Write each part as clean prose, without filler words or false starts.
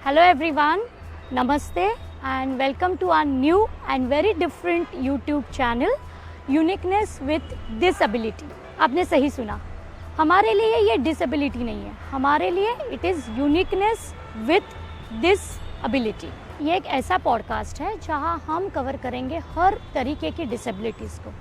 Hello everyone, Namaste and welcome to our new and very different YouTube channel Uniqueness with Disability. आपने सही सुना, हमारे लिए ये डिसेबिलिटी नहीं है, हमारे लिए it is uniqueness with disability. ये एक ऐसा पॉडकास्ट है जहां हम कवर करेंगे हर तरीके की डिसेबिलिटीज़ को,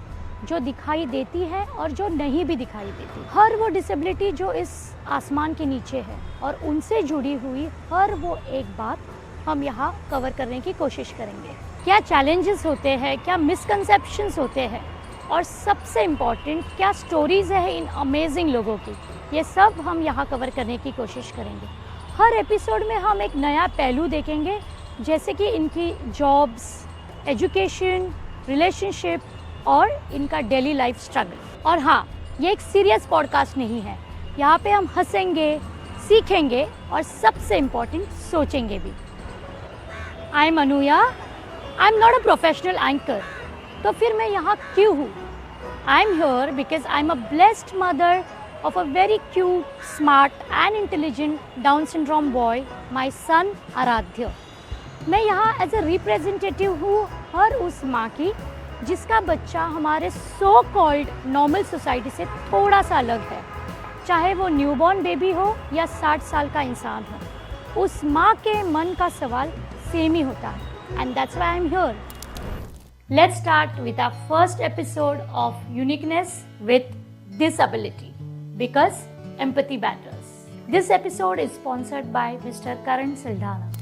जो दिखाई देती है और जो नहीं भी दिखाई देती। हर वो डिसेबिलिटी जो इस आसमान के नीचे है और उनसे जुड़ी हुई हर वो एक बात हम यहाँ कवर करने की कोशिश करेंगे। क्या चैलेंजेस होते हैं, क्या मिसकंसेप्शंस होते हैं और सबसे इम्पॉर्टेंट क्या स्टोरीज़ है इन अमेजिंग लोगों की, ये सब हम यहाँ कवर करने की कोशिश करेंगे। हर एपिसोड में हम एक नया पहलू देखेंगे, जैसे कि इनकी जॉब्स, एजुकेशन, रिलेशनशिप और इनका डेली लाइफ स्ट्रगल। और हाँ, ये एक सीरियस पॉडकास्ट नहीं है, यहाँ पे हम हंसेंगे, सीखेंगे और सबसे इम्पॉर्टेंट सोचेंगे भी। I am Anuya, I am not a professional anchor, तो फिर मैं यहाँ क्यों हूँ? I am here because I am a blessed mother of a very cute, smart and intelligent Down syndrome boy, my son Aradhya. मैं यहाँ एज अ रिप्रेजेंटेटिव हूँ हर उस माँ की जिसका बच्चा हमारे सो कॉल्ड नॉर्मल सोसाइटी से थोड़ा सा अलग है, चाहे वो न्यूबॉर्न बेबी हो या 60 साल का इंसान हो। उस माँ के मन का सवाल सेम ही होता है, and that's why I am here. Let's start with our first episode of uniqueness with disability, because empathy matters. This episode is sponsored by mister Karan Sildhana.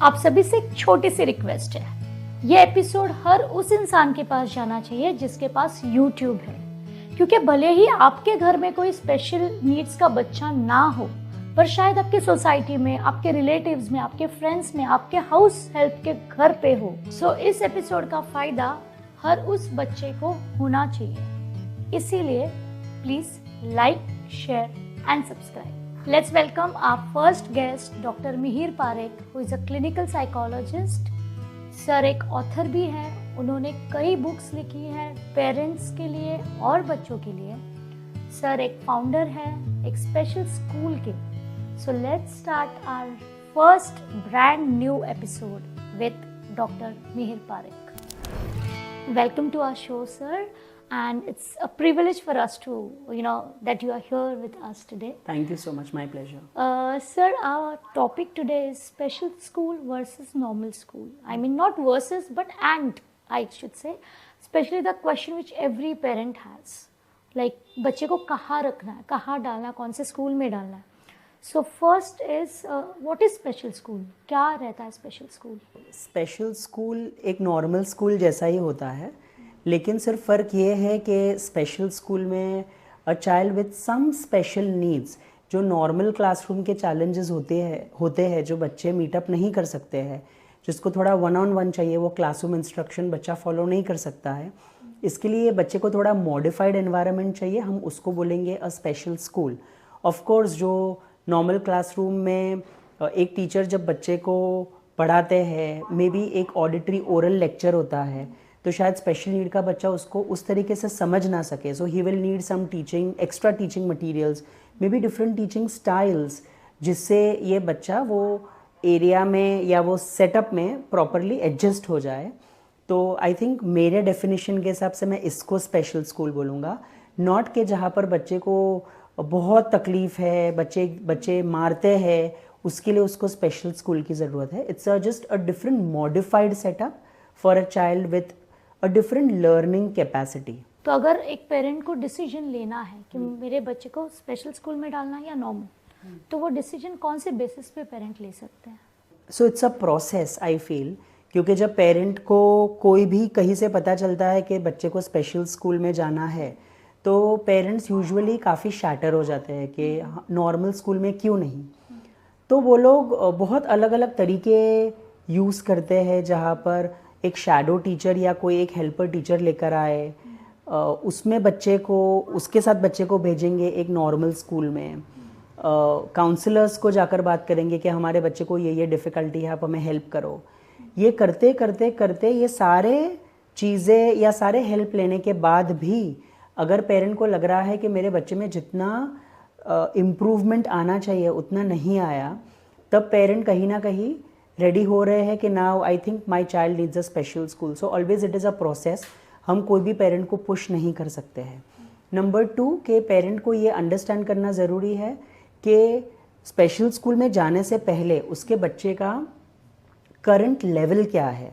आप सभी से एक छोटी सी रिक्वेस्ट है, ये एपिसोड हर उस इंसान के पास जाना चाहिए जिसके पास YouTube है, क्योंकि भले ही आपके घर में कोई स्पेशल नीड्स का बच्चा ना हो, पर शायद आपके सोसाइटी में, आपके रिलेटिव्स में, आपके फ्रेंड्स में, आपके हाउस हेल्प के घर पे हो। सो इस एपिसोड का फायदा हर उस बच्चे को होना चाहिए, इसीलिए please like, share and subscribe. Let's welcome our first guest doctor Mihir Parekh, who is a clinical psychologist. Sir एक ऑथर भी हैं, उन्होंने कई बुक्स लिखी हैं पेरेंट्स के लिए और बच्चों के लिए। सर एक फाउंडर हैं एक स्पेशल स्कूल के। So let's start our first brand new episode with doctor Mihir Parekh. Welcome to our show sir, and it's a privilege for us to that you are here with us today. Thank you so much, my pleasure. Sir, our topic today is special school versus normal school. I mean not versus but and I should say, especially the question which every parent has, like बच्चे को कहाँ रखना है, कहाँ डालना है, कौन से स्कूल में डालना है। So first is what is special school? क्या रहता है special school? Special school एक normal school जैसा ही होता है, लेकिन सिर्फ फ़र्क ये है कि स्पेशल स्कूल में a child with some special needs, जो नॉर्मल क्लासरूम के चैलेंजेस होते हैं जो बच्चे मीटअप नहीं कर सकते हैं, जिसको थोड़ा 1-on-1 चाहिए, वो क्लासरूम इंस्ट्रक्शन बच्चा फॉलो नहीं कर सकता है, इसके लिए बच्चे को थोड़ा मॉडिफाइड एनवायरनमेंट चाहिए, हम उसको बोलेंगे अ स्पेशल स्कूल। ऑफ कोर्स जो नॉर्मल क्लासरूम में एक टीचर जब बच्चे को पढ़ाते हैं, मे बी एक ऑडिटरी ओरल लेक्चर होता है, तो शायद स्पेशल नीड का बच्चा उसको उस तरीके से समझ ना सके, so he will need some teaching, extra teaching materials, maybe different teaching styles, जिससे ये बच्चा वो एरिया में या वो सेटअप में प्रॉपरली एडजस्ट हो जाए। तो आई थिंक मेरे डेफिनेशन के हिसाब से मैं इसको स्पेशल स्कूल बोलूँगा, नॉट के जहाँ पर बच्चे को बहुत तकलीफ़ है, बच्चे मारते हैं, उसके लिए उसको स्पेशल स्कूल की ज़रूरत है। It's just a different modified setup for a child with a different learning capacity. तो अगर एक पेरेंट को डिसीजन लेना है कि मेरे बच्चे को स्पेशल स्कूल में डालना है या नॉर्मल, तो वो डिसीजन कौन से बेसिस पे पेरेंट ले सकते हैं? So it's a process I feel, क्योंकि जब पेरेंट को कोई भी कहीं से पता चलता है कि बच्चे को स्पेशल स्कूल में जाना है, तो पेरेंट्स यूजुअली काफ़ी शैटर हो जाते हैं कि नॉर्मल स्कूल में क्यों नहीं। तो वो लोग बहुत अलग अलग तरीके यूज़ करते हैं, जहाँ पर एक शैडो टीचर या कोई एक हेल्पर टीचर लेकर आए, उसमें उसके साथ बच्चे को भेजेंगे एक नॉर्मल स्कूल में, काउंसलर्स को जाकर बात करेंगे कि हमारे बच्चे को ये डिफ़िकल्टी है, आप हमें हेल्प करो। ये करते करते करते ये सारे चीज़ें या सारे हेल्प लेने के बाद भी अगर पेरेंट को लग रहा है कि मेरे बच्चे में जितना इम्प्रूवमेंट आना चाहिए उतना नहीं आया, तब पेरेंट कहीं ना कहीं रेडी हो रहे हैं कि now I think my child needs a special school. So always it is a process. हम कोई भी पेरेंट को पुश नहीं कर सकते हैं. नंबर 2 के पेरेंट को ये अंडरस्टैंड करना ज़रूरी है कि स्पेशल स्कूल में जाने से पहले उसके बच्चे का करंट लेवल क्या है.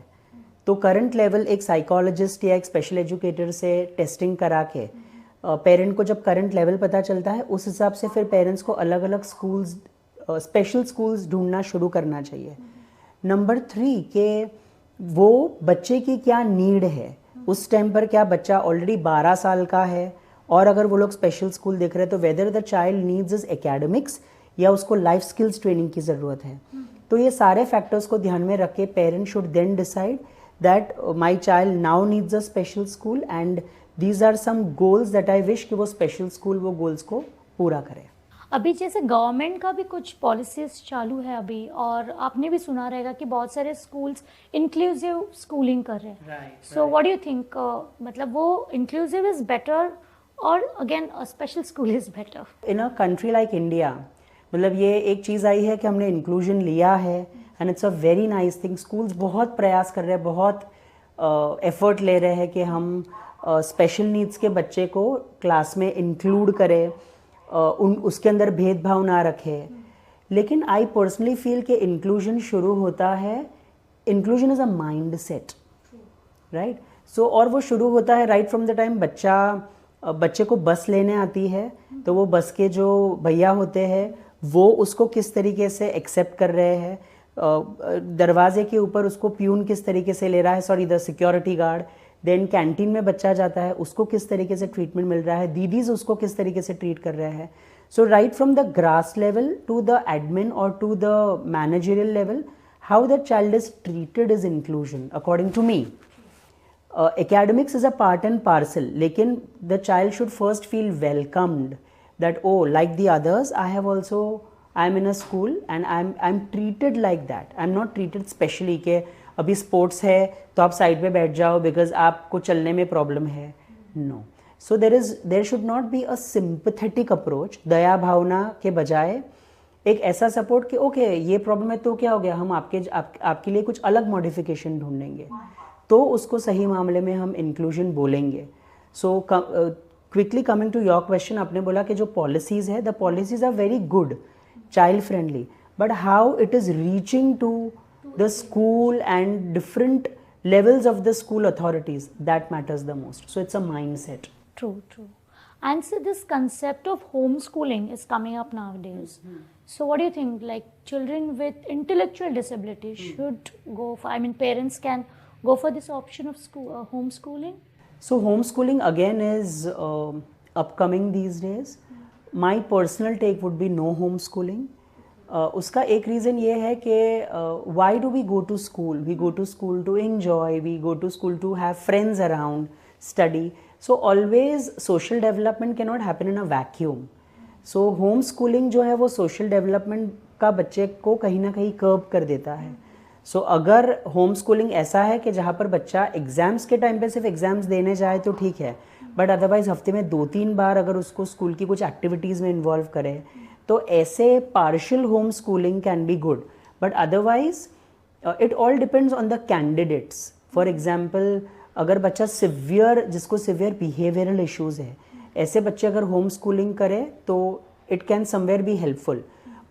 तो करंट लेवल एक साइकोलॉजिस्ट या एक स्पेशल एजुकेटर से टेस्टिंग करा के पेरेंट को जब करंट लेवल पता चलता है उस हिसाब से फिर पेरेंट्स को अलग अलग स्कूल्स स्पेशल स्कूल्स ढूंढना शुरू करना चाहिए. नंबर 3 के वो बच्चे की क्या नीड है उस टाइम पर. क्या बच्चा ऑलरेडी 12 साल का है और अगर वो लोग स्पेशल स्कूल देख रहे हैं तो whether the child needs is academics या उसको लाइफ स्किल्स ट्रेनिंग की ज़रूरत है. तो ये सारे फैक्टर्स को ध्यान में रख के parent should then decide that my child now needs a special school and these are some goals that I wish कि वो स्पेशल स्कूल वो गोल्स को पूरा करे. अभी जैसे गवर्नमेंट का भी कुछ पॉलिसीज चालू है अभी, और आपने भी सुना रहेगा कि बहुत सारे स्कूल्स इंक्लूसिव स्कूलिंग कर रहे हैं. So what do you think, मतलब वो इंक्लूसिव इज बेटर और again special school is better? In a country like India मतलब ये एक चीज़ आई है कि हमने इंक्लूजन लिया है and it's a very nice thing. Schools बहुत प्रयास कर रहे हैं, बहुत एफर्ट ले रहे हैं कि हम स्पेशल नीड्स के बच्चे को क्लास में इंक्लूड करें, उसके अंदर भेदभाव ना रखें. लेकिन आई पर्सनली फील कि इंक्लूजन शुरू होता है, inclusion is a mindset, right. So और वो शुरू होता है राइट फ्रॉम द टाइम बच्चे को बस लेने आती है. तो वो बस के जो भैया होते हैं वो उसको किस तरीके से एक्सेप्ट कर रहे हैं, दरवाजे के ऊपर उसको प्यून किस तरीके से ले रहा है, sorry the security guard. Then canteen में बच्चा जाता है उसको किस तरीके से ट्रीटमेंट मिल रहा है, दीदीज उसको किस तरीके से ट्रीट कर रहे हैं. So right from the grass level to the admin और to the managerial level how the child is treated is inclusion according to me. Academics is a part and parcel, लेकिन the child should first feel welcomed that oh like the others I'm in a school and I'm treated like that. I'm not treated specially के अभी sports है तो आप side पे बैठ जाओ because आपको चलने में प्रॉब्लम है. No. So there should not be a sympathetic approach. दया भावना के बजाय एक ऐसा सपोर्ट कि ओके ये प्रॉब्लम है तो क्या हो गया, हम आपके लिए कुछ अलग मॉडिफिकेशन ढूंढेंगे, तो उसको सही मामले में हम इंक्लूजन बोलेंगे. So quickly coming to your question, आपने बोला कि जो पॉलिसीज़ है the policies are very good, child friendly, but how it is reaching to the school and different levels of the school authorities, that matters the most. So it's a mindset. True. And so this concept of homeschooling is coming up nowadays. So what do you think, like children with intellectual disability should go for, I mean parents can go for this option of homeschooling? So homeschooling again is upcoming these days. My personal take would be no homeschooling. उसका एक reason ये है कि why do we go to school? We go to school to enjoy, we go to school to have friends around, study. So always social development can not happen in a vacuum. So home schooling जो है वो social development का बच्चे को कहीं ना कहीं कर्ब कर देता है. सो अगर होम स्कूलिंग ऐसा है कि जहाँ पर बच्चा एग्ज़ाम्स के टाइम पे सिर्फ एग्ज़ाम्स देने जाए तो ठीक है, बट अदरवाइज़ हफ्ते में 2-3 बार अगर उसको स्कूल की कुछ एक्टिविटीज़ में इन्वॉल्व करे तो ऐसे partial home schooling can be good. But otherwise it all depends on the candidates. For example अगर बच्चा जिसको सिवियर बिहेवियरल इश्यूज़ है, ऐसे बच्चे अगर होम स्कूलिंग करें तो it can somewhere be helpful.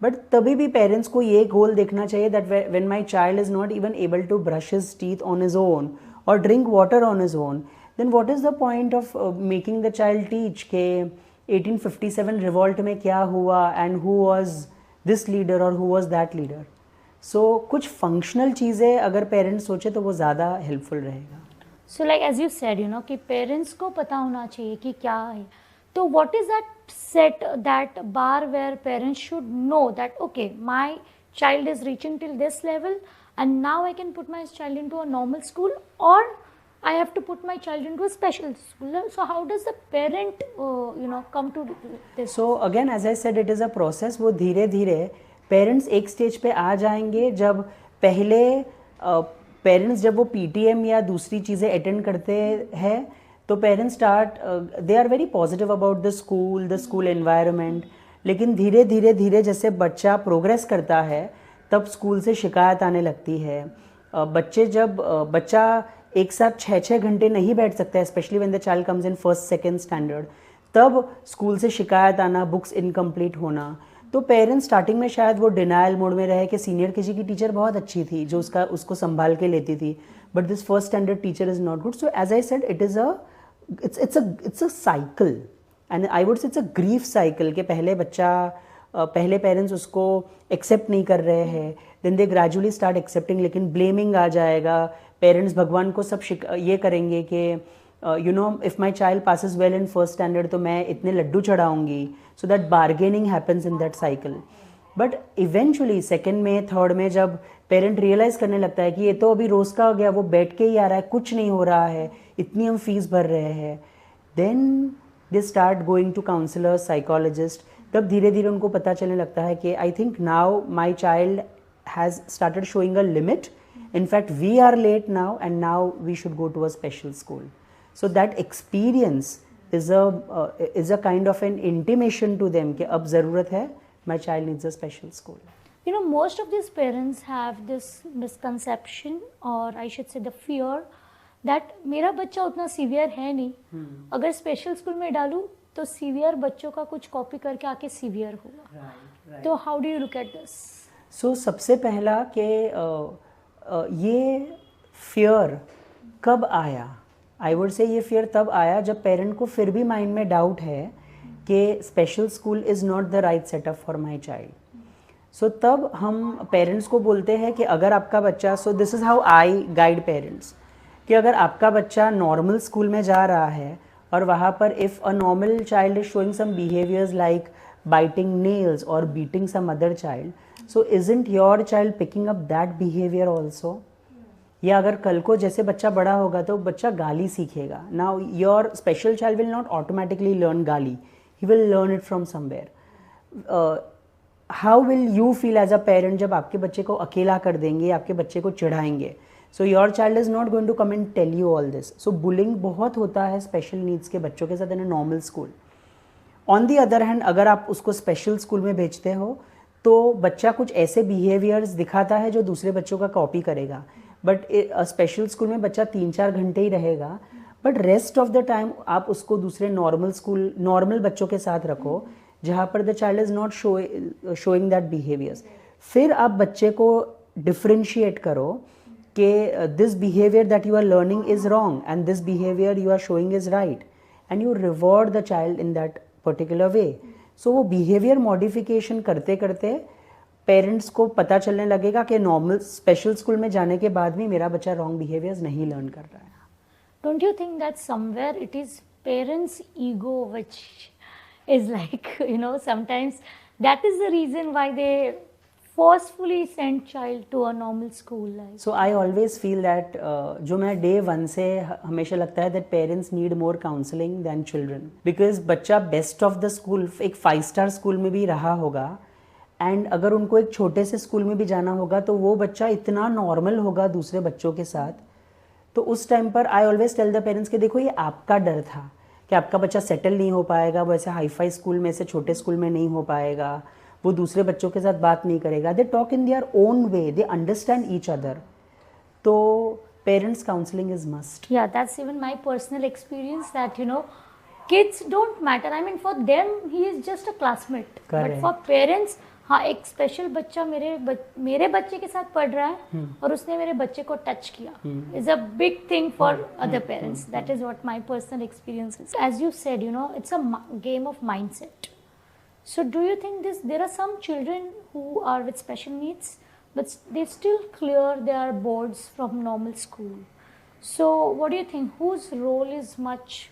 But तभी भी पेरेंट्स को ये गोल देखना चाहिए that when my child is not even able to brush his teeth on his own और drink water on his own, then what is the point of making the child teach के 1857 revolt में क्या हुआ and who was this leader और who was that leader. So कुछ functional चीज़ें अगर parents सोचे तो वो ज़्यादा हेल्पफुल रहेगा. So like as you said you know कि पेरेंट्स को पता होना चाहिए कि क्या है. तो what is that set that bar where parents should know that okay my child is reaching till this level and now I can put my child into a normal school और I have to put my child into a special school. So how does the parent, come to this? So again, as I said, it is a process. वो धीरे धीरे parents एक stage पे आ जाएंगे जब पहले parents जब वो PTM या दूसरी चीज़ें अटेंड करते हैं तो parents they are very positive about the school environment. लेकिन धीरे धीरे जैसे बच्चा प्रोग्रेस करता है तब स्कूल से शिकायत आने लगती है। बच्चा एक साथ 6-6 घंटे नहीं बैठ सकता है, specially when the child comes in first second standard, तब स्कूल से शिकायत आना, बुक्स इनकम्प्लीट होना। तो पेरेंट्स स्टार्टिंग में शायद वो डिनायल मोड में रहे कि सीनियर केजी की टीचर बहुत अच्छी थी जो उसको संभाल के लेती थी, but this first standard teacher is not good. So as I said, it's a cycle, and I would say it's a grief cycle कि पहले पेरेंट्स उसको एक्सेप्ट नहीं कर रहे हैं, then they gradually start accepting, लेकिन ब्लेमिंग आ जाएगा, पेरेंट्स भगवान को सब ये करेंगे कि you know if my child passes well in first standard तो मैं इतने लड्डू चढ़ाऊंगी, so that bargaining happens in that cycle. But eventually second में, थर्ड में जब पेरेंट रियलाइज करने लगता है कि ये तो अभी रोज़ का हो गया, वो बैठ के ही आ रहा है, कुछ नहीं हो रहा है, इतनी हम फीस भर रहे हैं, then they start going to counsellors, psychologist. तब धीरे धीरे उनको पता चलने लगता है कि I think now my child has started showing a limit, in fact we are late now and now we should go to a special school. So that experience is a kind of an intimation to them कि अब ज़रूरत है, my child needs a special school. You know, most of these parents have this misconception, or I should say the fear, that मेरा बच्चा उतना severe है नहीं, अगर स्पेशल स्कूल में डालूँ तो सीवियर बच्चों का कुछ कॉपी करके आके सीवियर होगा। Right. तो how do you look at this? So सबसे पहला कि ये फियर कब आया? आई वुड से ये फियर तब आया जब पेरेंट को फिर भी माइंड में डाउट है कि special school is not the right setup for my child. So तब हम पेरेंट्स को बोलते हैं कि अगर आपका बच्चा, so this is how I guide parents, कि अगर आपका बच्चा नॉर्मल स्कूल में जा रहा है और वहाँ पर if a normal child is showing some behaviours like biting nails or beating some other child, so isn't your child picking up that behavior also? या अगर कल को जैसे बच्चा बड़ा होगा तो बच्चा गाली सीखेगा। Now your special child will not automatically learn गाली, he will learn it from somewhere. How will you feel as a parent जब आपके बच्चे को अकेला कर देंगे, आपके बच्चे को चिढ़ाएंगे? So your child is not going to come and tell you all this. So bullying बहुत होता है स्पेशल नीड्स के बच्चों के साथ in a normal school. On the other hand, अगर आप उसको स्पेशल स्कूल में भेजते हो तो बच्चा कुछ ऐसे बिहेवियर्स दिखाता है जो दूसरे बच्चों का कॉपी करेगा, बट स्पेशल स्कूल में बच्चा 3-4 घंटे ही रहेगा, but rest of the time आप उसको दूसरे नॉर्मल बच्चों के साथ रखो जहाँ पर the child is not showing that behaviours. फिर आप बच्चे को डिफ्रेंशिएट करो कि this behaviour that you are learning is wrong and this behaviour you are showing is right, and you reward the child in that particular way. So वो behaviour modification करते करते parents को पता चलने लगेगा कि नॉर्मल स्पेशल स्कूल में जाने के बाद भी मेरा बच्चा रॉन्ग बिहेवियर्स नहीं लर्न कर रहा है। Don't you think that somewhere it is parents ego which is like, you know, sometimes that is the reason why they forcefully send child to a normal school life? So I always feel that जो मैं day 1 से हमेशा लगता है that parents need more counseling than children, because बच्चा best of the school एक 5-star school में भी रहा होगा, एंड अगर उनको एक छोटे से स्कूल में भी जाना होगा तो वो बच्चा इतना नॉर्मल होगा दूसरे बच्चों के साथ। तो उस टाइम पर I always tell the parents कि देखो ये आपका डर था कि आपका बच्चा सेटल नहीं हो पाएगा, वो ऐसे हाई फाई स्कूल में से छोटे स्कूल में नहीं हो पाएगा, वो दूसरे बच्चों के साथ बात नहीं करेगा, they talk in their own way, they understand each other. तो parents counselling is must. Yeah, that's even my personal experience that, you know, kids don't matter. I mean, for them, he is just a classmate. Correct. But for parents, हाँ, एक special बच्चा मेरे बच्चे के साथ पढ़ रहा है और उसने मेरे बच्चे को टच किया, is a big thing for other parents. That is what my personal experience is. As you said, you know, it's a game of mindset. So do you think there are some children who are with special needs, but they still clear their boards from normal school? So what do you think? Whose role is much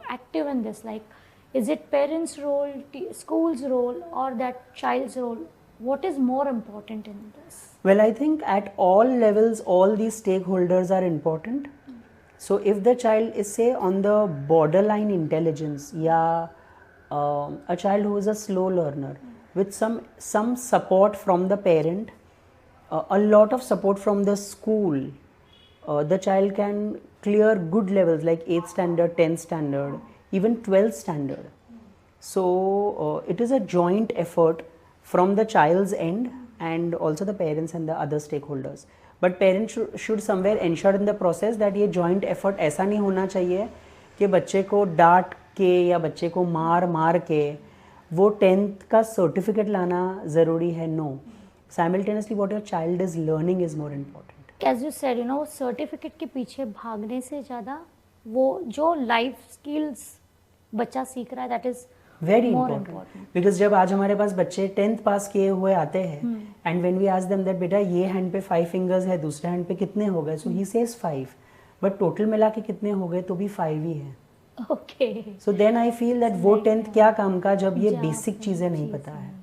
active in this? Like, is it parents' role, school's role, or that child's role? What is more important in this? Well, I think at all levels, all these stakeholders are important. So if the child is, say, on the borderline intelligence, a child who is a slow learner, with some support from the parent, a lot of support from the school, the child can clear good levels like 8th standard, 10th standard, even 12th standard. So it is a joint effort from the child's end and also the parents and the other stakeholders. But parents should somewhere ensure in the process that ये joint effort ऐसा नहीं होना चाहिए कि बच्चे को डांट के या बच्चे को मार मार के वो 10th का सर्टिफिकेट लाना ज़रूरी है. No, simultaneously what your child is learning is more important. As you said, you know, certificate के पीछे भागने से ज़्यादा वो जो लाइफ स्किल्स बच्चा सीख रहा है, that is very important. Because जब आज हमारे पास बच्चे 10th पास किए हुए आते हैं and when we ask them that बेटा ये हैंड पे 5 फिंगर्स है, दूसरे हैंड पे कितने हो गए, सो ही सेज 5, बट टोटल मिला के कितने हो गए तो भी 5 ही है. Okay. So then I feel that वो 10th क्या काम का जब ये बेसिक चीज़ें नहीं पता है.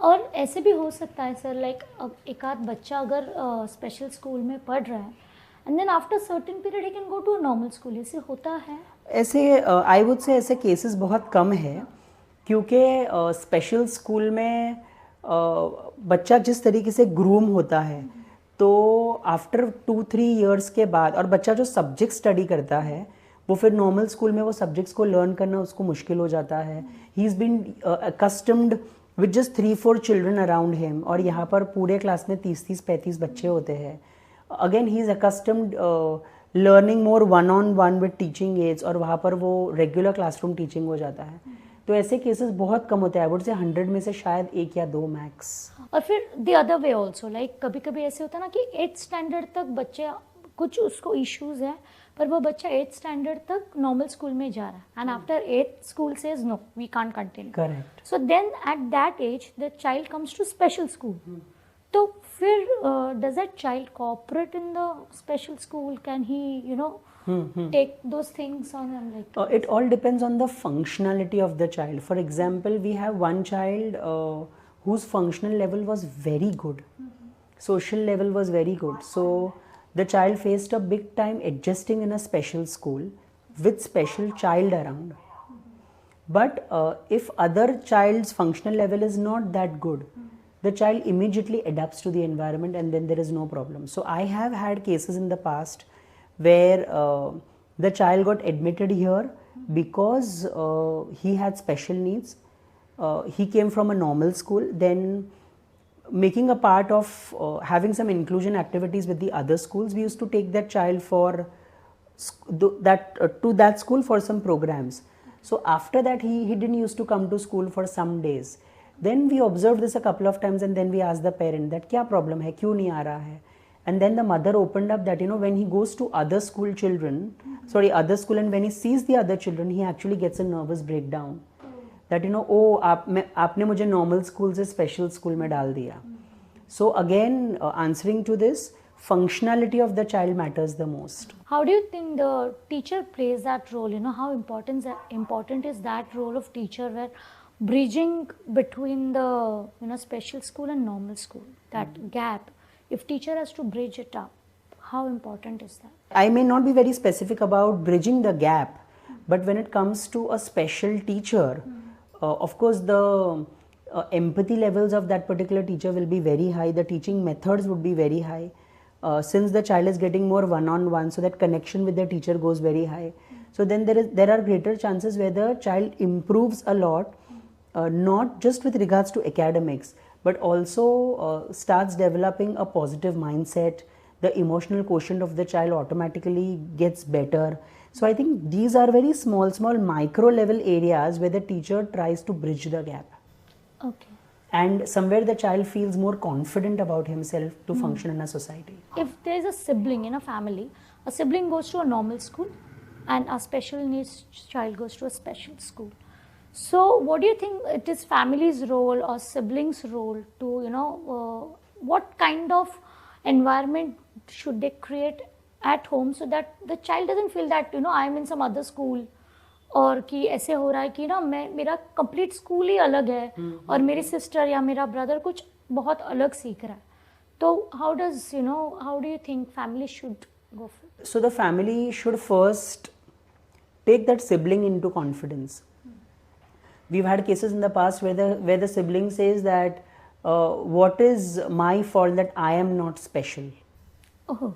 और ऐसे भी हो सकता है सर, लाइक एक आध बच्चा अगर स्पेशल स्कूल में पढ़ रहा है and then after certain period he can go to a normal school, ऐसे होता है? ऐसे आई वुड से ऐसे केसेस बहुत कम है, क्योंकि स्पेशल स्कूल में बच्चा जिस तरीके से ग्रूम होता है तो आफ्टर 2-3 ईयर्स के बाद, और बच्चा जो सब्जेक्ट स्टडी करता है वो फिर नॉर्मल स्कूल में वो सब्जेक्ट्स को लर्न करना उसको मुश्किल हो जाता है. He is been accustomed with just 3-4 children around him, और यहाँ पर पूरे क्लास में 30-35 बच्चे होते हैं. Again he is accustomed learning more one on one with teaching aids, और वहाँ पर वो रेगुलर क्लासरूम टीचिंग हो जाता है. तो ऐसे केसेस बहुत कम होते हैं. आई वुड से 100 में से शायद 1 या 2 मैक्स. और फिर the other way also, like कभी कभी ऐसे होता है ना कि 8th स्टैंडर्ड तक बच्चे, कुछ उसको इश्यूज है, पर वो बच्चा 8th स्टैंडर्ड तक नॉर्मल स्कूल में जा रहा है and after 8th school says no, we can't continue. Correct. So then at that age the child comes to special school. तो फिर does that child cooperate in the special school? Can he, you know, take those things on them? Like it all depends on the functionality of the child. For example, we have one child whose functional level was very good, social level was very good, so the child faced a big time adjusting in a special school with special child around. But if other child's functional level is not that good, the child immediately adapts to the environment and then there is no problem. So I have had cases in the past where the child got admitted here because he had special needs. He came from a normal school, then making a part of having some inclusion activities with the other schools, we used to take that child for to that school for some programs. So after that he didn't used to come to school for some days. Then we observed this a couple of times and then we asked the parent that क्या problem है, क्यों नहीं आ रहा है. And then the mother opened up that, you know, when he goes to other school other school, and when he sees the other children, he actually gets a nervous breakdown. That, you know, oh, आपने मुझे normal school से special school में डाल दिया. So again, answering to this, functionality of the child matters the most. How do you think the teacher plays that role? You know, how important is that role of teacher, where bridging between the, you know, special school and normal school, that gap? If teacher has to bridge it up, how important is that? I may not be very specific about bridging the gap, but when it comes to a special teacher, of course the empathy levels of that particular teacher will be very high. The teaching methods would be very high. Since the child is getting more one-on-one, so that connection with the teacher goes very high. So then there are greater chances where the child improves a lot, not just with regards to academics, but also starts developing a positive mindset. The emotional quotient of the child automatically gets better. So I think these are very small micro level areas where the teacher tries to bridge the gap. Okay. And somewhere the child feels more confident about himself to function in a society. If there is a sibling in a family, a sibling goes to a normal school and a special needs child goes to a special school. So what do you think it is family's role or siblings' role to, you know, what kind of environment should they create at home so that the child doesn't feel that, you know, I am in some other school, और कि ऐसे हो रहा है कि ना मेरा complete school ही अलग है और मेरी सिस्टर या मेरा ब्रदर कुछ बहुत अलग सीख रहा है. तो how do you think family should go for it? So the family should first take that sibling into confidence. We've had cases in the past where the sibling says that what is my fault that I am not special. Oh.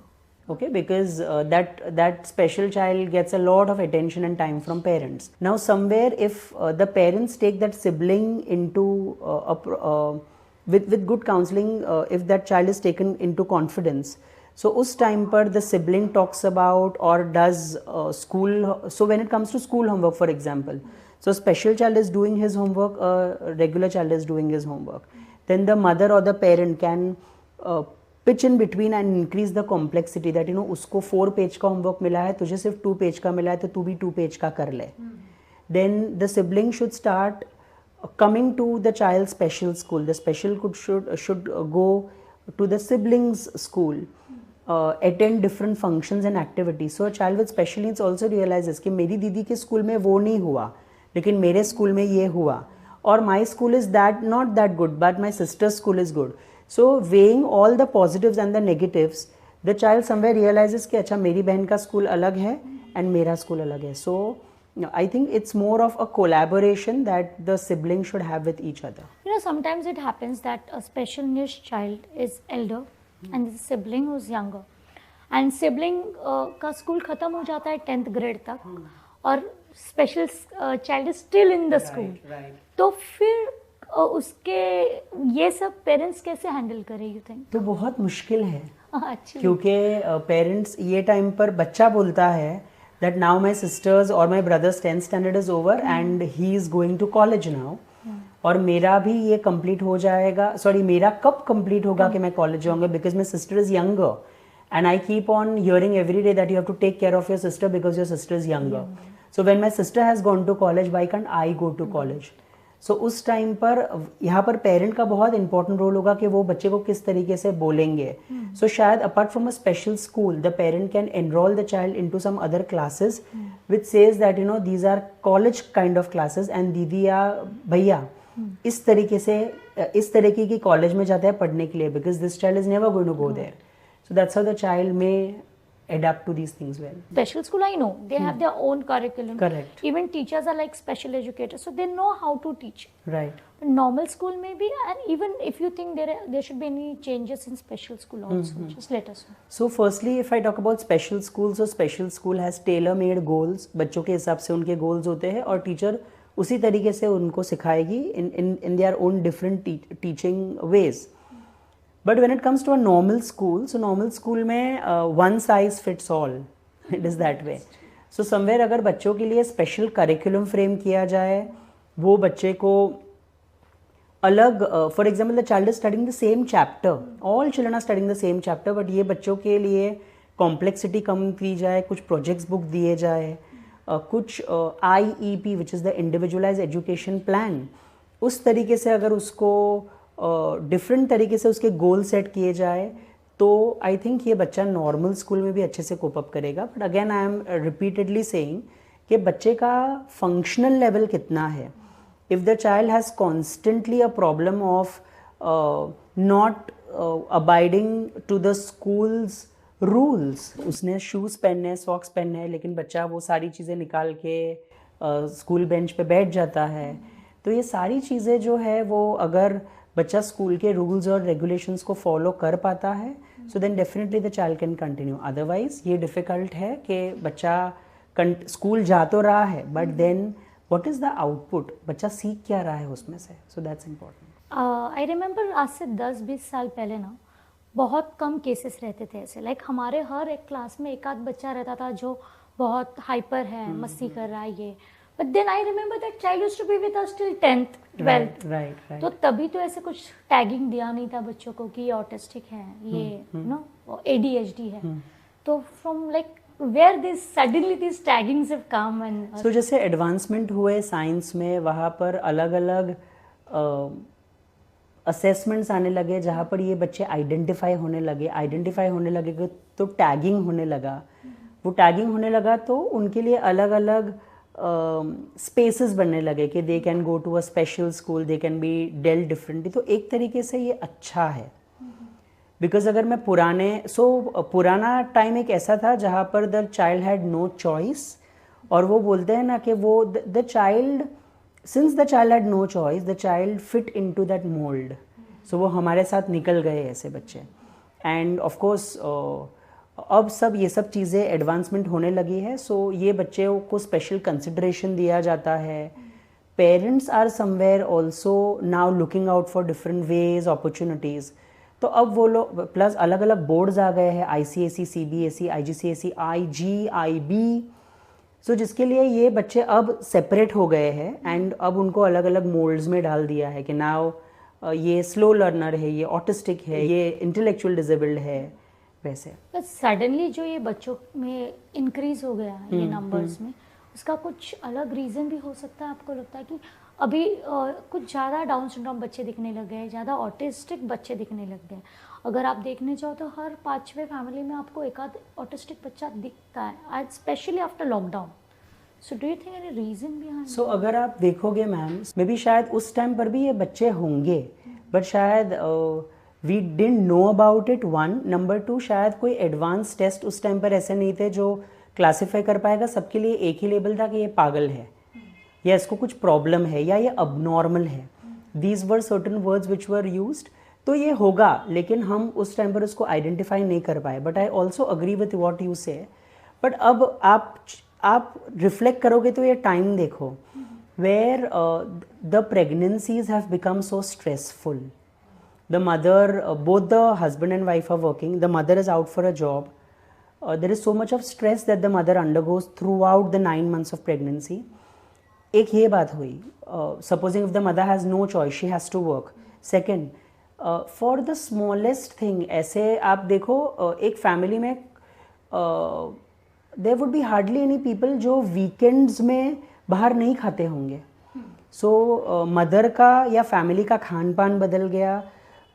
Okay, because that special child gets a lot of attention and time from parents. Now somewhere if the parents take that sibling into with good counseling, if that child is taken into confidence, so उस time पर the sibling talks about or does school, so when it comes to school homework for example, so special child is doing his homework, regular child is doing his homework, then the mother or the parent can pitch in between and increase the complexity that उसको 4 page का homework मिला है, तुझे सिर्फ 2 page का मिला है, तो तू भी 2 पेज का कर ले. Then the sibling should start coming to the child's special school. The special should go to the siblings' school, attend different functions and activities. So a child with special needs also realizes कि मेरी दीदी के school में वो नहीं हुआ, लेकिन मेरे स्कूल में ये हुआ, और my school is not that good, but my sister's school is good. So weighing all the positives and the negatives, the child somewhere realizes कि अच्छा मेरी बहन का स्कूल अलग है and मेरा स्कूल अलग है. So I think it's more of a collaboration that the siblings should have with each other. Sometimes it happens that a special needs child is elder and the sibling who's younger, and sibling का school खत्म हो जाता है 10th grade तक, और special child is still in the school. तो फिर उसके ये सब पेरेंट्स कैसे हैंडल करें, यू थिंक? तो बहुत मुश्किल है क्योंकि पेरेंट्स ये टाइम पर बच्चा बोलता है that now my sister's or my brother's 10th standard is over and he is going to college now, और मेरा भी ये complete हो जाएगा, sorry मेरा कब complete होगा कि मैं college जाऊँगा, because my sister is younger and I keep on hearing every day that you have to take care of your sister because your sister is younger. So when my sister has gone to college, why can't I go to college? So उस time पर यहाँ पर parent का बहुत important role होगा कि वो बच्चे को किस तरीके से बोलेंगे. सो शायद apart from a special school the parent can enrol the child into some other classes which says that these are college kind of classes and दीदी या भैया इस तरीके से इस तरीके की कॉलेज में जाता है पढ़ने के लिए, because this child is never going to go there. So that's how the child may adapt to these things well. Special school, I know they have their own curriculum. Correct. Even teachers are like special educators, so they know how to teach. Right. But normal school maybe, and even if you think there should be any changes in special school also, just let us know. So firstly, if I talk about special schools, so special school has tailor-made goals. बच्चों के हिसाब से उनके goals होते हैं और teacher उसी तरीके से उनको सिखाएगी in their own different teaching ways. But when it comes to a normal school, so normal school में one size fits all. It is that way. So somewhere अगर बच्चों के लिए special curriculum frame किया जाए, वो बच्चे को अलग, for example the child is studying the same chapter, all children are studying the same chapter, but ये बच्चों के लिए complexity कम की जाए, कुछ projects book दिए जाए, कुछ IEP which is the individualized education plan, उस तरीके से अगर उसको डिफरेंट तरीके से उसके गोल सेट किए जाए तो आई थिंक ये बच्चा नॉर्मल स्कूल में भी अच्छे से कोप अप करेगा. But again I am repeatedly saying कि बच्चे का फंक्शनल लेवल कितना है. If the child has constantly a problem of not abiding to the schools rules, उसने शूज़ पहनने हैं, सॉक्स पहनने हैं, लेकिन बच्चा वो सारी चीज़ें निकाल के स्कूल बेंच पे बैठ जाता है, तो ये सारी चीज़ें जो है वो अगर बच्चा स्कूल के रूल्स और रेगुलेशंस को फॉलो कर पाता है, so then definitely the child can continue. Otherwise ये डिफ़िकल्ट है कि बच्चा स्कूल जा तो रहा है, but then what is the output, बच्चा सीख क्या रहा है उसमें से. So that's important. I remember आज से 10-20 साल पहले ना बहुत कम केसेस रहते थे ऐसे. लाइक हमारे हर एक क्लास में एक आध बच्चा रहता था जो बहुत हाइपर है, मस्ती कर रहा है ये. But then I remember that child used to be with us till 10th, 12th. Right. तो तभी तो ऐसे कुछ टैगिंग दिया नहीं था बच्चों को कि ये ऑटिस्टिक है, ये ADHD है. तो from like where this suddenly these taggings have come and so जैसे एडवांसमेंट हुए साइंस में, वहाँ पर अलग अलग असेसमेंट्स आने लगे जहाँ पर ये बच्चे आइडेंटिफाई होने लगे तो टैगिंग होने लगा. वो टैगिंग होने लगा तो उनके लिए अलग अलग स्पेसेस बनने लगे कि they can go to a special school, they can be dealt differently. तो एक तरीके से ये अच्छा है, बिकॉज अगर मैं पुराना टाइम एक ऐसा था जहाँ पर the child had no choice, और वो बोलते हैं ना कि वो the child, since the child had no choice, the child fit into that mould. So वो हमारे साथ निकल गए ऐसे बच्चे. एंड ऑफ कोर्स अब सब ये सब चीज़ें एडवांसमेंट होने लगी है, सो ये बच्चे को स्पेशल कंसिडरेशन दिया जाता है, parents are somewhere also now looking out for different ways, opportunities. तो अब वो लोग प्लस अलग अलग बोर्ड्स आ गए हैं, ICSE, CBSE, IGCSE, IG, IB, सो जिसके लिए ये बच्चे अब सेपरेट हो गए हैं एंड अब उनको अलग अलग मोल्ड्स में डाल दिया है कि नाउ ये स्लो लर्नर है, ये ऑटिस्टिक है, ये इंटेलेक्चुअल डिसेबल्ड है, वैसे। बट सडनली जो ये बच्चों में इंक्रीज हो गया ये नंबर्स में, उसका कुछ अलग रीज़न भी हो सकता है? आपको लगता है कि अभी कुछ ज़्यादा डाउन सिंड्रोम बच्चे दिखने लग गए, ज़्यादा ऑटिस्टिक बच्चे दिखने लग गए? अगर आप देखने जाओ तो हर 5वें फैमिली में आपको एक आध ऑटिस्टिक बच्चा दिखता है, आज specially after lockdown. So do you think any reason behind? So अगर आप देखोगे मैम, मे बी शायद उस टाइम पर भी ये बच्चे होंगे, बट शायद we didn't know about it, 1, number 2 शायद कोई एडवांस टेस्ट उस टाइम पर ऐसे नहीं थे जो क्लासीफाई कर पाएगा। सबके लिए एक ही लेबल था कि ये पागल है या इसको कुछ प्रॉब्लम है या ये अबनॉर्मल है। These were certain words which were used. तो ये होगा, लेकिन हम उस टाइम पर उसको आइडेंटिफाई नहीं कर पाए। But I also agree with what you say. But अब आप रिफ्लेक्ट करोगे तो ये टाइम देखो where the pregnancies have become so stressful. The mother, both the husband and wife are working. The mother is out for a job. There is so much of stress that the mother undergoes throughout the 9 months of pregnancy. एक ये बात हुई. Supposing if the mother has no choice, she has to work. Second, for the smallest thing, ऐसे आप देखो एक family में there would be hardly any people जो weekends में बाहर नहीं खाते होंगे. So मदर का या फैमिली का खान पान बदल गया.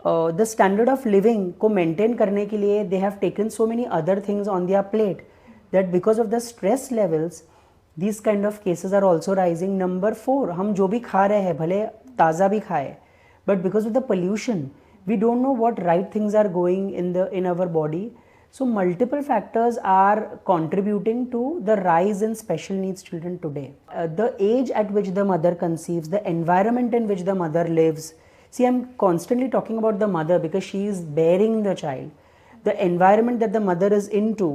द स्टैंडर्ड ऑफ लिविंग को मेंटेन करने के लिए they have taken so many other things on their plate that because of the stress levels these kind of cases are also rising. Number 4, हम जो भी खा रहे हैं भले ताज़ा भी खाए, but because of the pollution we don't know what right things are going in our body. So multiple factors are contributing to the rise in special needs children today. The age at which the mother conceives, the environment in which the mother lives. See, I'm constantly talking about the mother because she is bearing the child. The environment that the mother is into,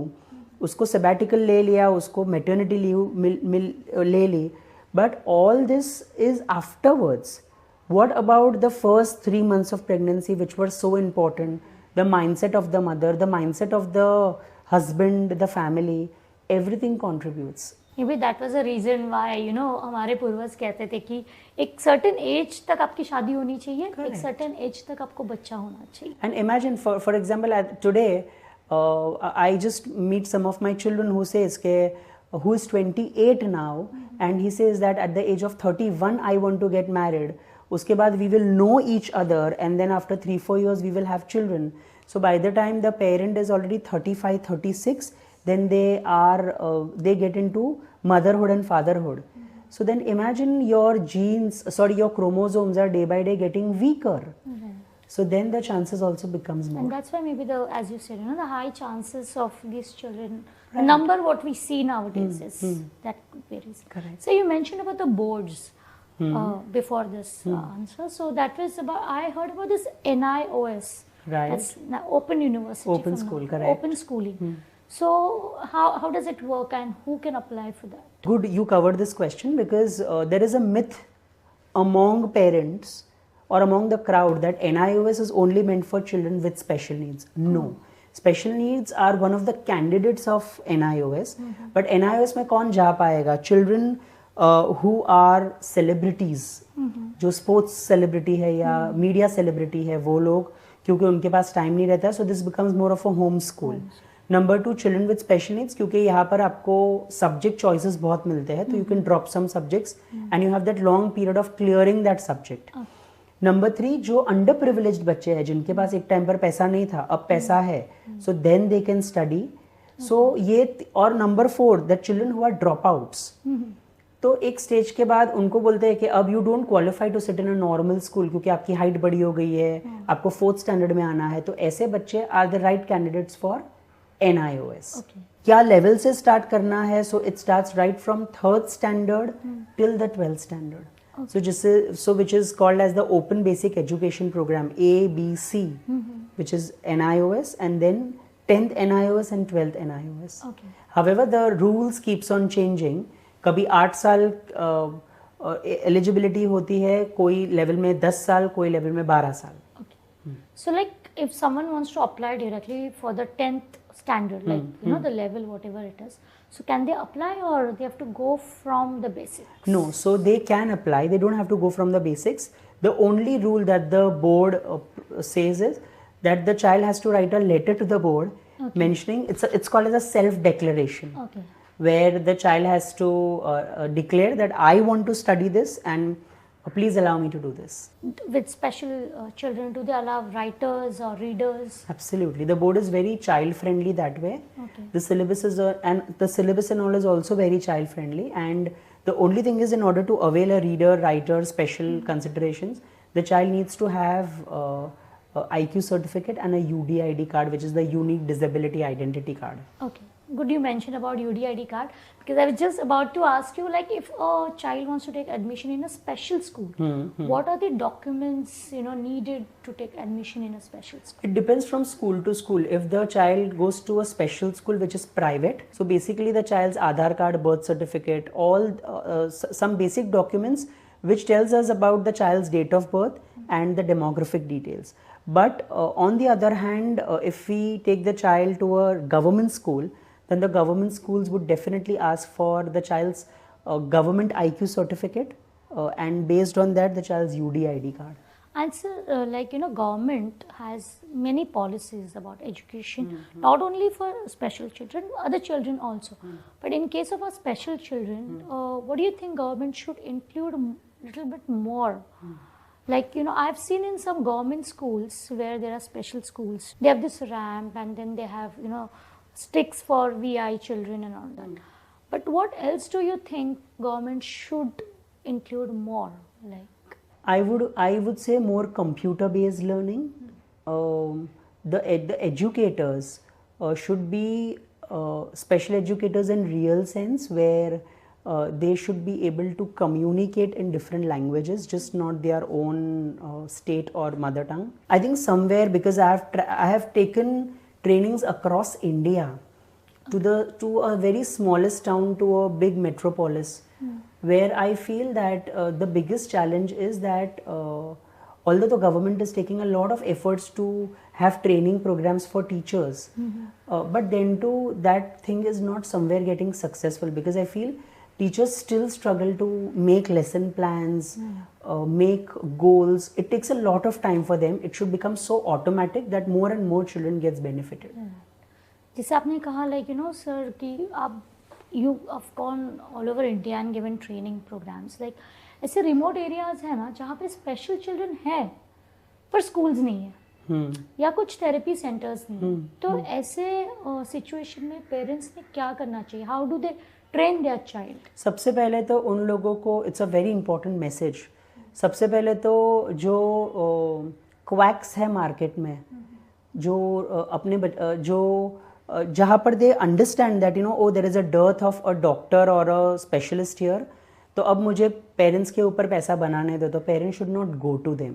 उसको sabbatical ले लिया, उसको maternity leave ले ली, but all this is afterwards. What about the first 3 months of pregnancy which were so important? The mindset of the mother, the mindset of the husband, the family, everything contributes. Maybe that was a reason why, you know, हमारे पूर्वज कहते थे कि एक certain age तक आपकी शादी होनी चाहिए, एक certain age तक आपको बच्चा होना चाहिए. And imagine, for example, today, I just meet some of my children who says who is 28 now, and he says that at the age of 31 I want to get married. उसके बाद we will know each other and then after 3-4 years we will have children. So by the time the parent is already 35-36, then they get into motherhood and fatherhood. So then imagine your chromosomes are day by day getting weaker. So then the chances also becomes more. And that's why maybe as you said, you know, the high chances of these children, the number what we see nowadays is that varies. Correct. So you mentioned about the boards. Before this answer, so that was about, I heard about this NIOS, right? That's Open University, Open School, correct? Open Schooling. So how does it work and who can apply for that? Good, you covered this question because there is a myth among parents or among the crowd that NIOS is only meant for children with special needs. No, special needs are one of the candidates of NIOS, but NIOS में कौन जा पाएगा? Children who are celebrities, जो sports celebrity है या media celebrity है, वो लोग, क्योंकि उनके पास टाइम नहीं रहता, so this becomes more of a home school. Number 2, children with special needs, क्योंकि यहाँ पर आपको सब्जेक्ट चॉइसेस बहुत मिलते हैं, तो you can drop some subjects and you have that long period of clearing that subject. Number 3, जो under privileged बच्चे हैं जिनके पास एक टाइम पर पैसा नहीं था, अब पैसा है, so then they can study. So ये, और number 4, the children who are drop outs. तो एक स्टेज के बाद उनको बोलते हैं कि अब you don't qualify to sit in a normal school क्योंकि आपकी हाइट बड़ी हो गई है, आपको 4th स्टैंडर्ड में आना है. तो ऐसे बच्चे are the right candidates for NIOS. क्या लेवल से स्टार्ट करना है? So it starts right from 3rd standard till the 12th standard. So which is called as the Open Basic Education Program, ABC, which is NIOS, and then 10th NIOS and 12th NIOS. However, the rules keeps on changing. कभी 8 साल eligibility होती है, कोई level में 10 साल, कोई level में 12 साल. Okay. So like if someone wants to apply directly for the 10th standard, like you know the level whatever it is, so can they apply or they have to go from the basics? No, so they can apply. They don't have to go from the basics. The only rule that the board says is that the child has to write a letter to the board mentioning it's called as a self declaration. Okay. Where the child has to declare that I want to study this and please allow me to do this. With special children, do they allow writers or readers? Absolutely, the board is very child friendly that way. Okay. The syllabus is and the syllabus and all is also very child friendly, and the only thing is, in order to avail a reader, writer, special considerations, the child needs to have a IQ certificate and a UDID card, which is the unique disability identity card. Okay. Good you mentioned about UDID card, because I was just about to ask you, like if a child wants to take admission in a special school, what are the documents needed to take admission in a special school? It depends from school to school. If the child goes to a special school which is private, so basically the child's Aadhaar card, birth certificate, all some basic documents which tells us about the child's date of birth and the demographic details. But on the other hand, if we take the child to a government school, then the government schools would definitely ask for the child's government IQ certificate, and based on that the child's UDID card. And sir, government has many policies about education, not only for special children, other children also. But in case of our special children, what do you think government should include a little bit more? Like, I've seen in some government schools where there are special schools, they have this ramp and then they have, sticks for VI children and all that. But what else do you think government should include more? Like, I would say more computer based learning. The educators should be special educators in real sense, where they should be able to communicate in different languages, just not their own state or mother tongue. I think somewhere, because I have taken trainings across India, to a very smallest town to a big metropolis, where I feel that the biggest challenge is that although the government is taking a lot of efforts to have training programs for teachers, but then too that thing is not somewhere getting successful, because I feel teachers still struggle to make lesson plans, make goals. It takes a lot of time for them. It should become so automatic that more and more children gets benefited. जैसे आपने कहा sir कि आप you have gone all over India and given training programs. Like ऐसे remote areas है ना जहाँ पे special children है पर schools नहीं है, या कुछ therapy centers नहीं है, तो ऐसे situation में parents ने क्या करना चाहिए? How do they train their child? सबसे पहले तो उन लोगों को, it's a very important message, सबसे पहले तो जो quacks है मार्केट में, जो अपने जो जहाँ पर they understand that there is a dearth of a doctor और अ स्पेशलिस्ट हियर, तो अब मुझे पेरेंट्स के ऊपर पैसा बनाने दो, तो parents should not go to them.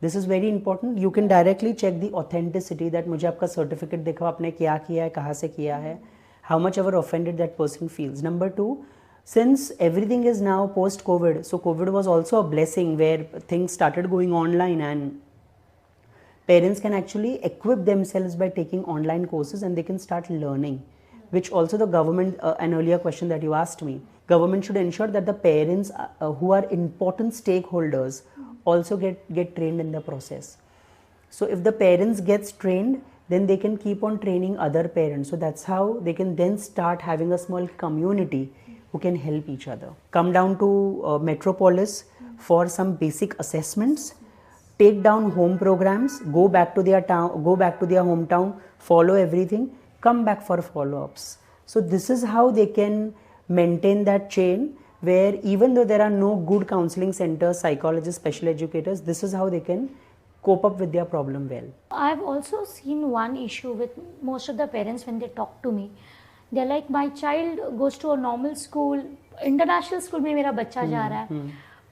This is very important. You can directly check the authenticity, that मुझे आपका सर्टिफिकेट देखो, आपने क्या किया है, कहाँ से किया है, how much ever offended that person feels. Number 2, since everything is now post COVID, so COVID was also a blessing where things started going online, and parents can actually equip themselves by taking online courses and they can start learning, which also the government, an earlier question that you asked me, government should ensure that the parents who are important stakeholders also get trained in the process. So if the parents gets trained, then they can keep on training other parents. So that's how they can then start having a small community who can help each other. Come down to Metropolis for some basic assessments, take down home programs, go back to their town, go back to their hometown, follow everything, come back for follow-ups. So this is how they can maintain that chain, where even though there are no good counseling centers, psychologists, special educators, this is how they can cope up with their problem well. I've also seen one issue with most of the parents when they talk to me. They're like, my child goes to a normal school, international school में मेरा बच्चा जा रहा है,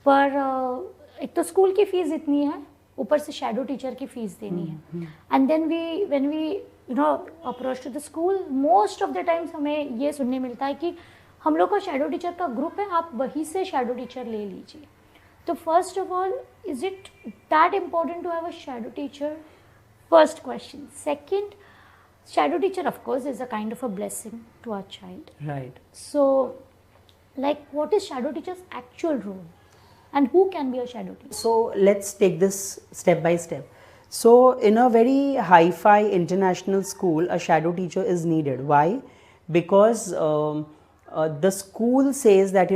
पर एक तो school की फीस इतनी है, ऊपर से शैडो टीचर की फीस देनी है, and then when we approach to the school, most of the times हमें ये सुनने मिलता है कि हम लोग का शैडो टीचर का ग्रुप है, आप वहीं से शैडो टीचर ले लीजिए. तो first of all, is it that important to have a shadow teacher? First question. Second, shadow teacher, of course, is a kind of a blessing to our child. Right. So, like, what is shadow teacher's actual role, and who can be a shadow teacher? So let's take this step by step. So in a very hi-fi international school, a shadow teacher is needed. Why? Because the school says that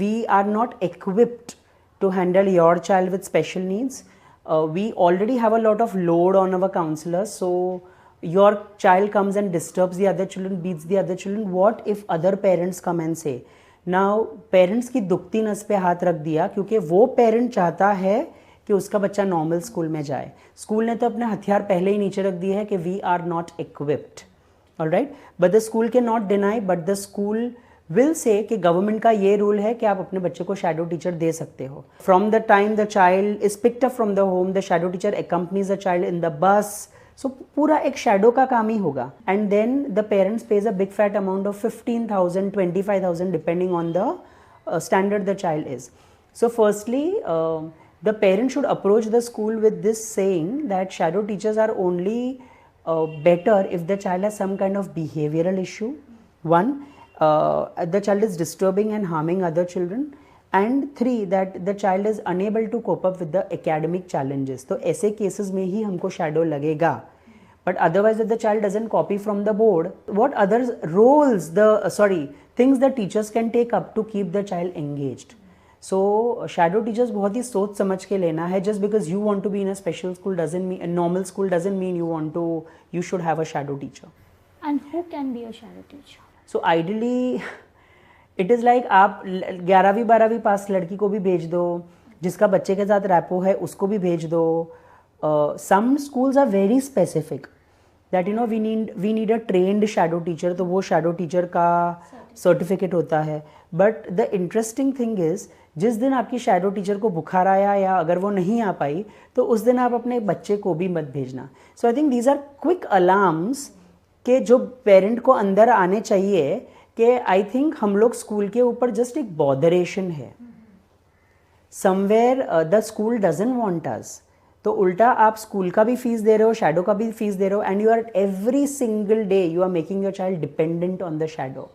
we are not equipped to handle your child with special needs. We already have a lot of load on our counselors, so your child comes and disturbs the other children, beats the other children. What if other parents come and say? Now parents की दुखती नस पे हाथ रख दिया, क्योंकि वो parent चाहता है कि उसका बच्चा नॉर्मल स्कूल में जाए. स्कूल ने तो अपने हथियार पहले ही नीचे रख दिए हैं कि we are not equipped. Alright, but the school can not deny, but the school will say कि गवर्नमेंट का ये रूल है कि आप अपने बच्चे को शैडो टीचर दे सकते हो. From the time the child is picked up from the home, the shadow teacher accompanies the child in the bus. So पूरा एक शैडो का काम ही होगा. And then the parents pays a big fat amount of 15,000, 25,000 depending on the standard the child is. So firstly the parent should approach the school with this saying that shadow teachers are only better if the child has some kind of behavioral issue. One, the child is disturbing and harming other children, and three, that the child is unable to cope up with the academic challenges. तो ऐसे cases में ही हमको shadow लगेगा. But otherwise, if the child doesn't copy from the board, what other roles things the teachers can take up to keep the child engaged. So shadow teachers बहुत ही सोच समझ के लेना है. Just because you want to be in a special school doesn't mean, a normal school doesn't mean you should have a shadow teacher. And who can be a shadow teacher? So ideally it is like आप 11वीं 12वीं पास लड़की को भी भेज दो, जिसका बच्चे के साथ रैपो है उसको भी भेज दो. Some schools are very specific that we need a trained shadow teacher, तो वो shadow teacher का सर्टिफिकेट होता है. But the interesting thing is, जिस दिन आपकी शैडो टीचर को बुखार आया या अगर वो नहीं आ पाई तो उस दिन आप अपने बच्चे को भी मत भेजना. So I think these are quick alarms के जो पेरेंट को अंदर आने चाहिए कि आई थिंक हम लोग स्कूल के ऊपर जस्ट एक बॉदरेशन है. Somewhere the school doesn't want us. तो उल्टा आप स्कूल का भी फीस दे रहे हो, शैडो का भी फीस दे रहे हो, and you are every single day you are making your child dependent on the shadow.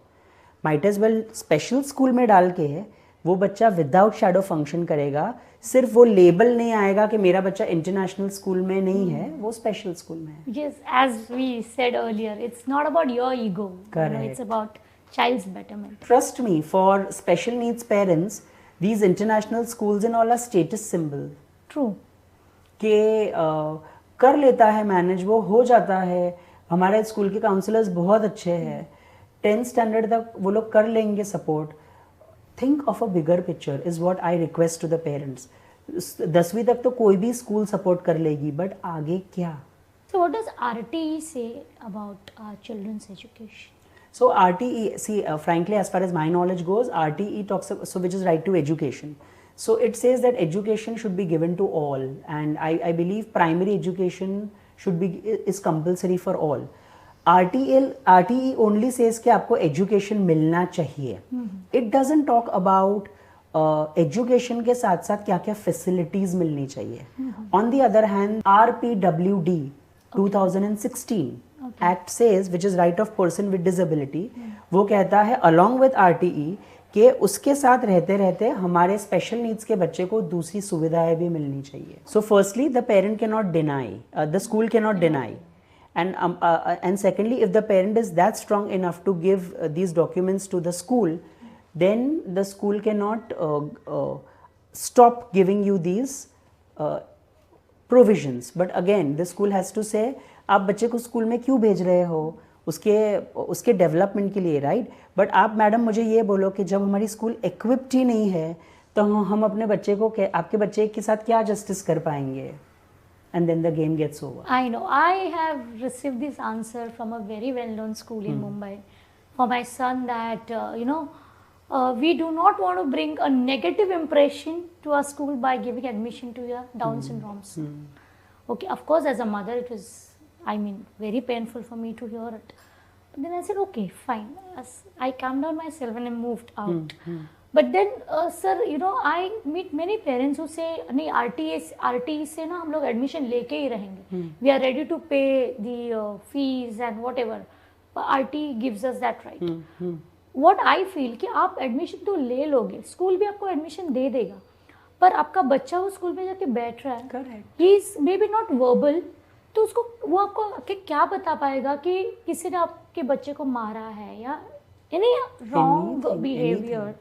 Might as well special school में डाल के वो बच्चा विदाउट शैडो फंक्शन करेगा. सिर्फ वो लेबल नहीं आएगा कि मेरा बच्चा इंटरनेशनल स्कूल में नहीं है, वो स्पेशल स्कूल में है. Yes, as we said earlier, it's not about your ego. Correct. It's about child's betterment. Trust me, for special needs parents, these international schools and all are status symbol. True. कि कर लेता है manage, वो हो जाता है. हमारे school के काउंसलर्स बहुत अच्छे हैं. 10th स्टैंडर्ड तक वो लोग कर लेंगे support. Think of a bigger picture is what I request to the parents. 10वीं तक तो कोई भी स्कूल सपोर्ट कर लेगी, बट आगे क्या? So what does RTE say about our children's education? So RTE, see, frankly, as far as my knowledge goes, RTE talks, which is right to education. So it says that education should be given to all, and I believe primary education is compulsory for all. RTE only says कि आपको education मिलना चाहिए. It doesn't talk about education के साथ साथ क्या क्या facilities मिलनी चाहिए. On the other hand RPWD 2016 act says, which is right of person with disability, वो कहता है अलॉन्ग विद RTE कि उसके साथ रहते रहते हमारे स्पेशल नीड्स के बच्चे को दूसरी सुविधाएं भी मिलनी चाहिए. So firstly the parent can not deny, the school can not deny. And secondly, if the parent is that strong enough to give these documents to the school, then the school cannot stop giving you these provisions. But again, the school has to say, आप बच्चे को school में क्यों भेज रहे हो, उसके development के लिए, राइट. बट आप मैडम मुझे ये बोलो कि जब हमारी स्कूल इक्विप्ड ही नहीं है तो हम अपने बच्चे को, आपके बच्चे के साथ क्या जस्टिस कर पाएंगे? And then the game gets over. I know. I have received this answer from a very well-known school in Mumbai for my son that, we do not want to bring a negative impression to our school by giving admission to your Down syndrome son. Okay, of course, as a mother, it was, very painful for me to hear it. But then I said, okay, fine. I calmed down myself and I moved out. But then, sir, you know, I meet many parents who say, नहीं RTE से ना हम लोग admission लेके ही रहेंगे. We are ready to pay the fees and whatever. But RTE gives us that right. What I feel कि आप admission तो ले लोगे, school भी आपको admission दे देगा. पर आपका बच्चा वो स्कूल में जाके बैठ रहा है. Correct. He is maybe not verbal. तो उसको वो आपको क्या बता पाएगा कि किसी ने आपके बच्चे को मारा है या any wrong behavior.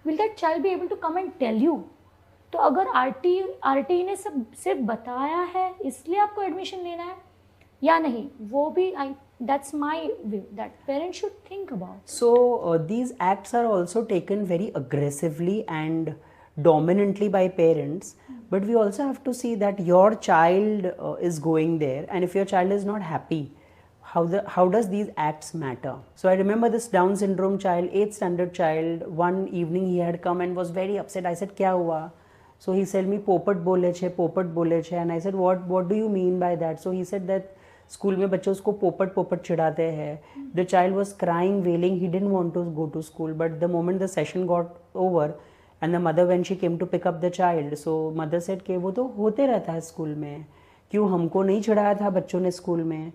Will that child be able to come and tell you? तो अगर RTE ने सब सिर्फ बताया है इसलिए आपको एडमिशन लेना है या नहीं, वो भी that's my view that parents should think about. So these acts are also taken very aggressively and dominantly by parents, but we also have to see that your child is going there, and if your child is not happy, how does these acts matter? So I remember this Down syndrome child, 8th standard child, one evening he had come and was very upset. I said, "Kya hua?" So he said me, "Popat bole che," and I said, what do you mean by that? So he said that school में बच्चे उसको पोपट चिढ़ाते हैं. The child was crying, wailing, he didn't want to go to school, but the moment the session got over and the mother when she came to pick up the child, so mother said कि वो तो होते रहता है school में, क्यों हमको नहीं चिढ़ाया था बच्चों ने स्कूल में.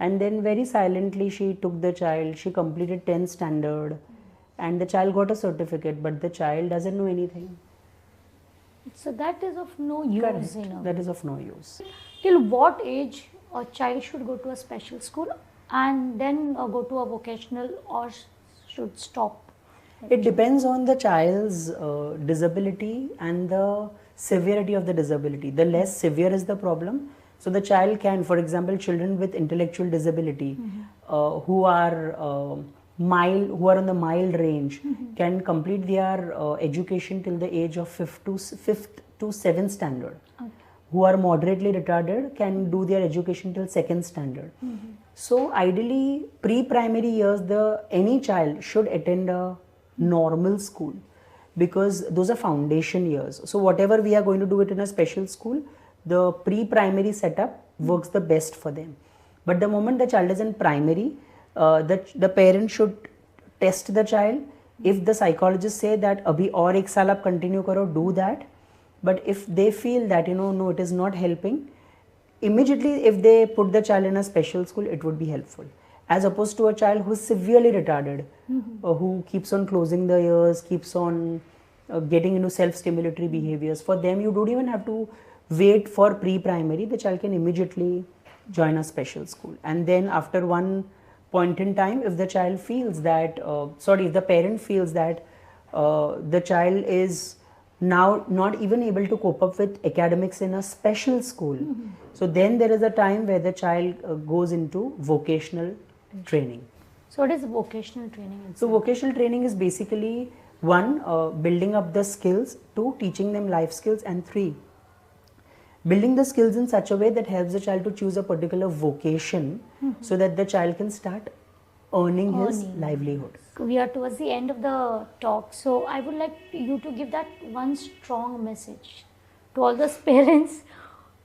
And then very silently she took the child, she completed 10th standard and the child got a certificate, but the child doesn't know anything. So that is of no use. Correct. You know. That is of no use. Till what age a child should go to a special school and then go to a vocational, or should stop? It depends on the child's disability and the severity of the disability. The less severe is the problem, so the child can, for example, children with intellectual disability who are on the mild range can complete their education till the age of 5th to 7th standard. Okay. Who are moderately retarded can do their education till 2nd standard. So ideally, pre-primary years, any child should attend a normal school, because those are foundation years. So whatever we are going to do it in a special school, the pre-primary setup works the best for them. But the moment the child is in primary, the parent should test the child. If the psychologists say that abhi aur ek saal aap continue karo, do that. But if they feel that no, it is not helping, immediately if they put the child in a special school, it would be helpful, as opposed to a child who is severely retarded, who keeps on closing the ears, keeps on getting into self-stimulatory behaviors. For them, you don't even have to wait for pre-primary. The child can immediately join a special school, and then after one point in time, if the child feels that if the parent feels that the child is now not even able to cope up with academics in a special school, so then there is a time where the child goes into vocational training. So what is vocational training? So vocational training is basically 1, building up the skills, 2, teaching them life skills, and 3, building the skills in such a way that helps the child to choose a particular vocation so that the child can start earning his livelihood. We are towards the end of the talk, so I would like you to give that one strong message to all those parents,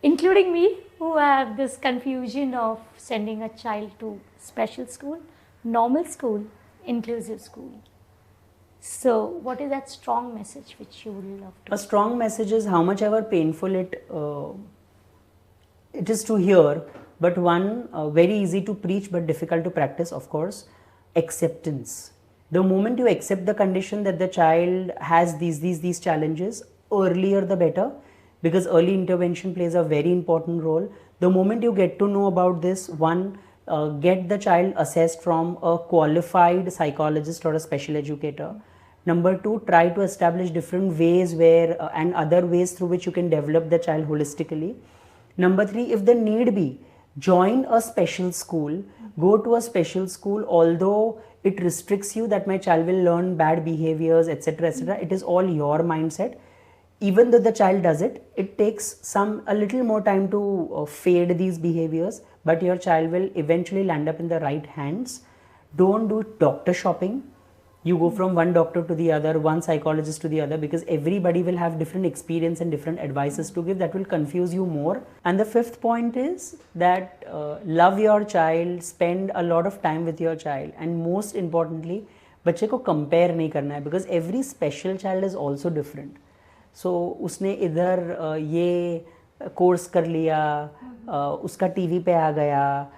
including me, who have this confusion of sending a child to special school, normal school, inclusive school. So what is that strong message which you would love to? A strong message is, how much ever painful it is to hear, but one very easy to preach but difficult to practice, of course, acceptance. The moment you accept the condition that the child has these challenges, earlier the better, because early intervention plays a very important role. The moment you get to know about this, one, get the child assessed from a qualified psychologist or a special educator. Number 2, try to establish different ways and other ways through which you can develop the child holistically. Number 3, if the need be, join a special school, go to a special school, although it restricts you that my child will learn bad behaviors, etc., etc. It is all your mindset. Even though the child does it, it takes a little more time to fade these behaviors, but your child will eventually land up in the right hands. Don't do doctor shopping. You go from one doctor to the other, one psychologist to the other, because everybody will have different experience and different advices to give that will confuse you more. And the fifth point is that love your child, spend a lot of time with your child, and most importantly बच्चे को compare नहीं करना है, because every special child is also different. So उसने इधर ये course कर लिया, उसका टीवी पे आ गया,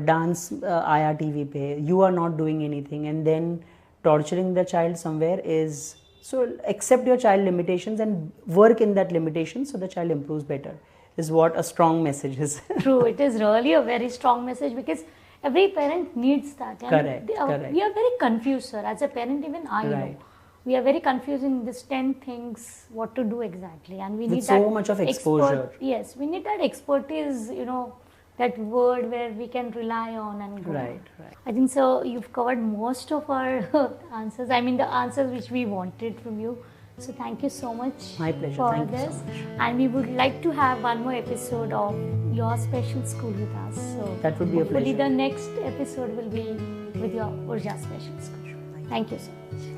डांस आया टीवी पे, you are not doing anything, and then torturing the child somewhere is, so accept your child limitations and work in that limitation so the child improves better, is what a strong message is. True, it is really a very strong message, because every parent needs that. And Correct, correct. We are very confused, sir. As a parent, even I know. Right. We are very confused in this 10 things, what to do exactly. And we With need so that much of exposure. Yes, we need that expertise, you know, that word where we can rely on and go. Right, right. I think so. You've covered most of our answers. I mean, the answers which we wanted from you. So thank you so much My pleasure. for Thank you so this. much. And we would like to have one more episode of your special school with us. So That would be a hopefully pleasure. the next episode will be with your Urja special school. Thank you so much.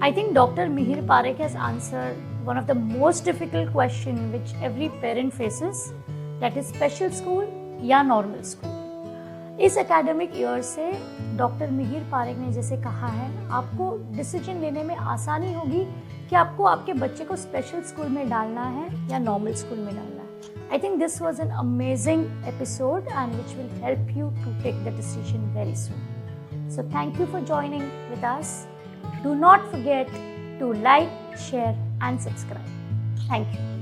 I think Dr. Mihir Parekh has answered one of the most difficult question which every parent faces, that is special school या normal school. इस academic year से doctor Mihir Parekh ने जैसे कहा है, आपको decision लेने में आसानी होगी कि आपको आपके बच्चे को स्पेशल स्कूल में डालना है या नॉर्मल स्कूल में डालना है. I think this was an amazing episode and which will help you to take the decision very soon. So thank you for joining with us. Do not forget to like, share and subscribe. Thank you.